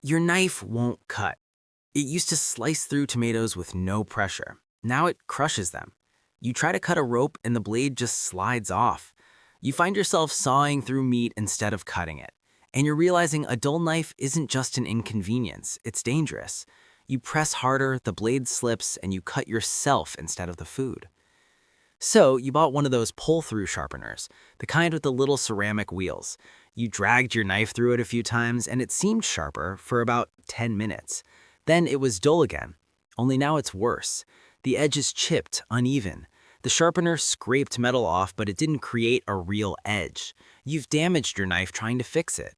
Your knife won't cut. It used to slice through tomatoes with no pressure. Now it crushes them. You try to cut a rope and the blade just slides off. You find yourself sawing through meat instead of cutting it. And you're realizing a dull knife isn't just an inconvenience, it's dangerous. You press harder, the blade slips, and you cut yourself instead of the food. So you bought one of those pull-through sharpeners, the kind with the little ceramic wheels. You dragged your knife through it a few times and it seemed sharper for about 10 minutes. Then it was dull again, only now it's worse. The edge is chipped, uneven. The sharpener scraped metal off, but it didn't create a real edge. You've damaged your knife trying to fix it.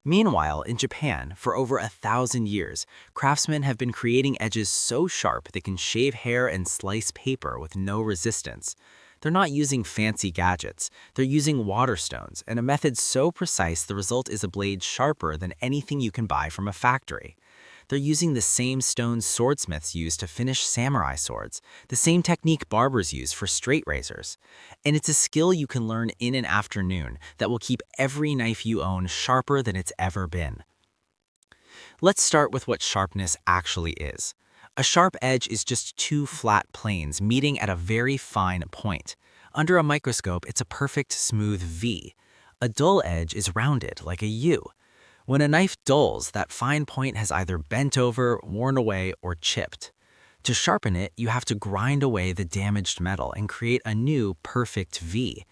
Meanwhile, in Japan, for over 1,000 years, craftsmen have been creating edges so sharp they can shave hair and slice paper with no resistance. They're not using fancy gadgets. They're using water stones, and a method so precise the result is a blade sharper than anything you can buy from a factory. They're using the same stones swordsmiths use to finish samurai swords, the same technique barbers use for straight razors. And it's a skill you can learn in an afternoon that will keep every knife you own sharper than it's ever been. Let's start with what sharpness actually is. A sharp edge is just two flat planes meeting at a very fine point. Under a microscope, it's a perfect smooth V. A dull edge is rounded like a U. When a knife dulls, that fine point has either bent over, worn away, or chipped. To sharpen it, you have to grind away the damaged metal and create a new, perfect V.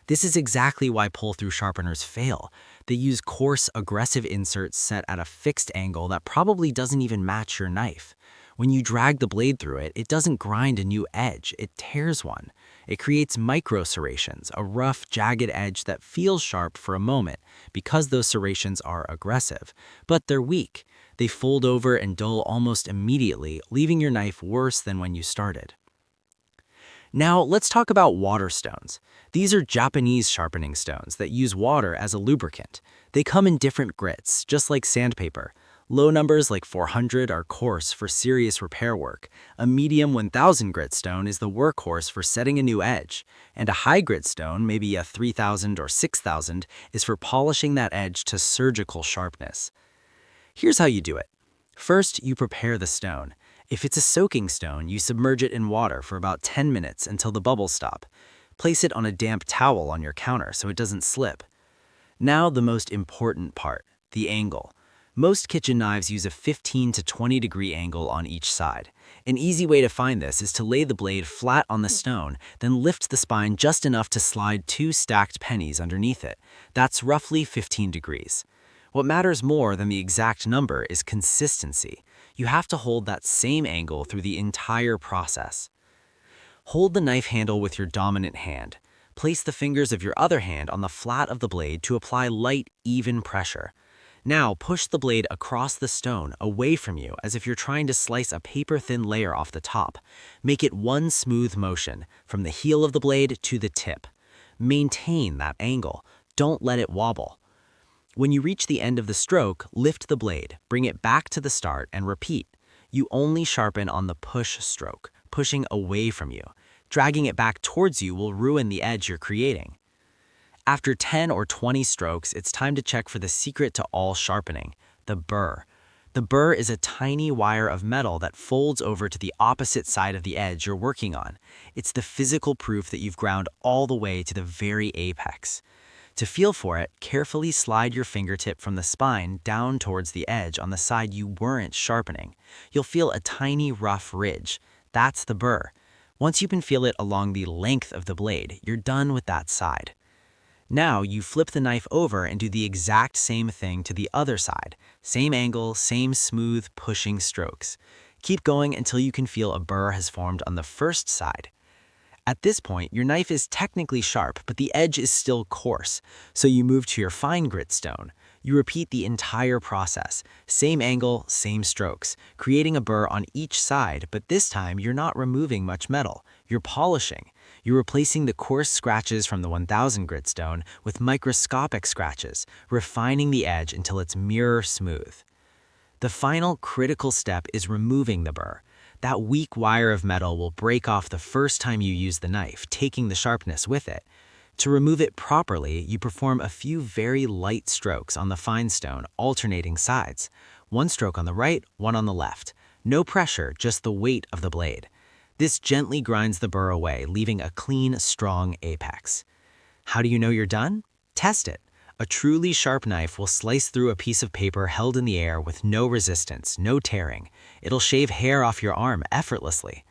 This is exactly why pull-through sharpeners fail. They use coarse, aggressive inserts set at a fixed angle that probably doesn't even match your knife. When you drag the blade through it, it doesn't grind a new edge, it tears one. It creates micro-serrations, a rough, jagged edge that feels sharp for a moment because those serrations are aggressive. But they're weak. They fold over and dull almost immediately, leaving your knife worse than when you started. Now, let's talk about water stones. These are Japanese sharpening stones that use water as a lubricant. They come in different grits, just like sandpaper. Low numbers like 400 are coarse for serious repair work. A medium 1000 grit stone is the workhorse for setting a new edge. And a high grit stone, maybe a 3000 or 6000, is for polishing that edge to surgical sharpness. Here's how you do it. First, you prepare the stone. If it's a soaking stone, you submerge it in water for about 10 minutes until the bubbles stop. Place it on a damp towel on your counter so it doesn't slip. Now the most important part, the angle. Most kitchen knives use a 15 to 20 degree angle on each side. An easy way to find this is to lay the blade flat on the stone, then lift the spine just enough to slide 2 stacked pennies underneath it. That's roughly 15 degrees. What matters more than the exact number is consistency. You have to hold that same angle through the entire process. Hold the knife handle with your dominant hand. Place the fingers of your other hand on the flat of the blade to apply light, even pressure. Now push the blade across the stone, away from you, as if you're trying to slice a paper-thin layer off the top. Make it one smooth motion, from the heel of the blade to the tip. Maintain that angle. Don't let it wobble. When you reach the end of the stroke, lift the blade, bring it back to the start, and repeat. You only sharpen on the push stroke, pushing away from you. Dragging it back towards you will ruin the edge you're creating. After 10 or 20 strokes, it's time to check for the secret to all sharpening, the burr. The burr is a tiny wire of metal that folds over to the opposite side of the edge you're working on. It's the physical proof that you've ground all the way to the very apex. To feel for it, carefully slide your fingertip from the spine down towards the edge on the side you weren't sharpening. You'll feel a tiny rough ridge. That's the burr. Once you can feel it along the length of the blade, you're done with that side. Now you flip the knife over and do the exact same thing to the other side. Same angle, same smooth, pushing strokes. Keep going until you can feel a burr has formed on the first side. At this point, your knife is technically sharp, but the edge is still coarse, so you move to your fine grit stone. You repeat the entire process, same angle, same strokes, creating a burr on each side, but this time you're not removing much metal, you're polishing. You're replacing the coarse scratches from the 1000 grit stone with microscopic scratches, refining the edge until it's mirror smooth. The final critical step is removing the burr. That weak wire of metal will break off the first time you use the knife, taking the sharpness with it. To remove it properly, you perform a few very light strokes on the fine stone, alternating sides. One stroke on the right, one on the left. No pressure, just the weight of the blade. This gently grinds the burr away, leaving a clean, strong apex. How do you know you're done? Test it. A truly sharp knife will slice through a piece of paper held in the air with no resistance, no tearing. It'll shave hair off your arm effortlessly.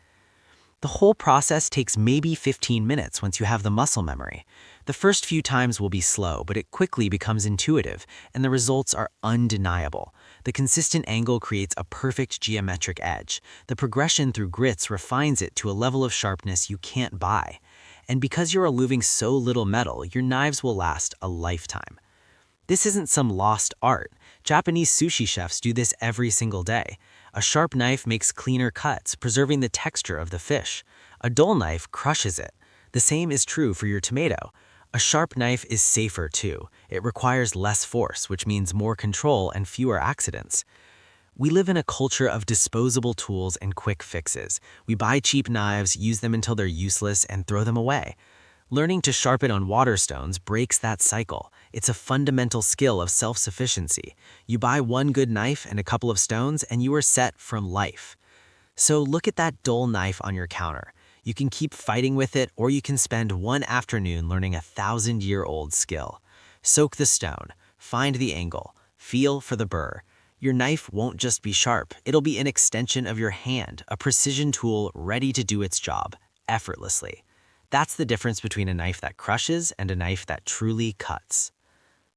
The whole process takes maybe 15 minutes once you have the muscle memory. The first few times will be slow, but it quickly becomes intuitive, and the results are undeniable. The consistent angle creates a perfect geometric edge. The progression through grits refines it to a level of sharpness you can't buy. And because you're removing so little metal, your knives will last a lifetime. This isn't some lost art. Japanese sushi chefs do this every single day. A sharp knife makes cleaner cuts, preserving the texture of the fish. A dull knife crushes it. The same is true for your tomato. A sharp knife is safer too. It requires less force, which means more control and fewer accidents. We live in a culture of disposable tools and quick fixes. We buy cheap knives, use them until they're useless, and throw them away. Learning to sharpen on waterstones breaks that cycle. It's a fundamental skill of self-sufficiency. You buy one good knife and a couple of stones, and you are set for life. So look at that dull knife on your counter. You can keep fighting with it, or you can spend one afternoon learning a 1,000-year-old skill. Soak the stone, find the angle, feel for the burr. Your knife won't just be sharp, it'll be an extension of your hand, a precision tool ready to do its job, effortlessly. That's the difference between a knife that crushes and a knife that truly cuts.